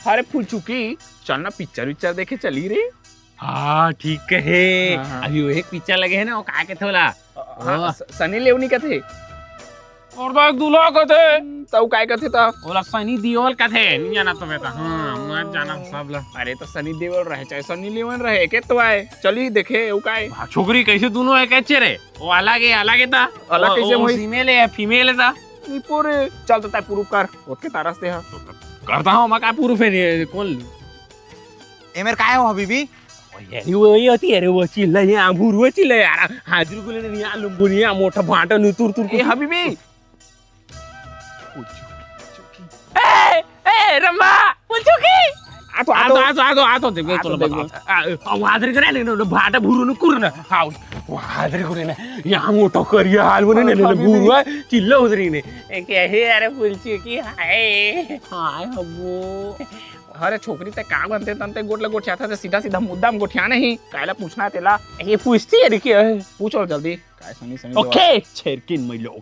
अरे फूल चुकी चल ना पिक्चर विक्चर देखे चली रे। हाँ ठीक है। हाँ। अभी वो एक पिक्चर लगे है ना, वो का के थोला हाँ, सनी लेवनी का थे और तो एक दूल्हा का थे, तो काय का थे ता बोला सनी देओल का थे, नहीं जाना तो बेटा। हाँ मत जाना सब ला। अरे तो सनी देओल रहे चाहे सनी लियोन रहे के तो आए चली देखे वो काय छोकरी कैसे दोनों एक अच्छे रे, वो अलग है था। अलग कैसे हुई? फीमेल है फीमेल है था। पूरे चल तो ताय प्रूफ कर ओके तारस दे हा करता हूँ मैं का पूरा फिर कौन ए मेरे काय हो हबीबी यार वही होती है रे, वो चिल्ला ये आंगूर वो चिल्ला यार हाजिर को लेने नहीं आलू बुनिया मोटा भाटा नुतुर तुर ए हबीबी ए रम्मा पुचुकी आ तो देखो आतो, चलो देखो। बताओ हाजिर करे ने भाटा भुरू न कुर न हाउ हाजिर करे ना यहाँ मोटा करिया हाल बने ने भुरू चिल्ला उधरी ने क्या है यार पुचुकी हाय हाय हबो। अरे छोकरी ते का बनते तंते गोटला गोठ्या था सीधा सीधा मुद्दा में गोठ्या नहीं कायला पूछना तेला ये पूछती है क्या है? पूछो जल्दी काय सनी सनी ओके छेरकिन मैं लोग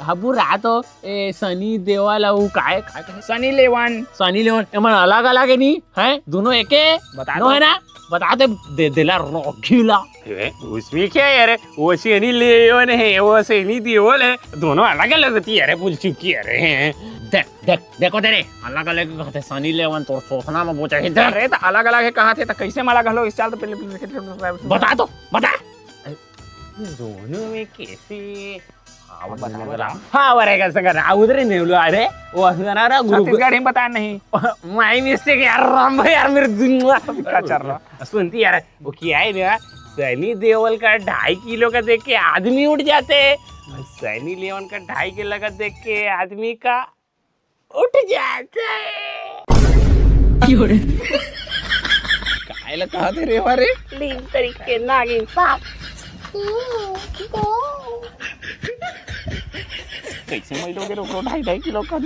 हबू रातो ए सनी देवाल उ काय काय देवा। सनी लेवन सनी लेवन एमन अलग अलग है नहीं है दोनों एक है बता नो दो। है ना बता दे दिला रॉकीला उसमें क्या है यार, वो सनी लेवन है वो सनी देओल है, दोनों अलग अलग होती है। अरे पूछ चुकी है रे देखो तेरे अलग अलग कहते सनी लेवन तो सोचना में बोचा है। अरे तो अलग अलग है कहाँ थे तो कैसे माला घलो इस साल तो पहले बता दो बता दोनों में कैसे हाँ वरेगा संगना उधर नहीं लो अरे वो संगना रा गुरु छत्तीसगढ़ ही बता नहीं माय मिस्टेक यार राम भाई यार मेरे क्या चल रहा सुनती यार वो क्या है ना सनी देओल का 2.5 किलो का देख के आदमी उठ जाते हैं, सनी लेवन का 2.5 किलो का देख के आदमी का उठ जाता है। कायला कहा थे रे हमारे लीन तरीके नागिन साहब कैसे मैं लोग 2.5 किलो का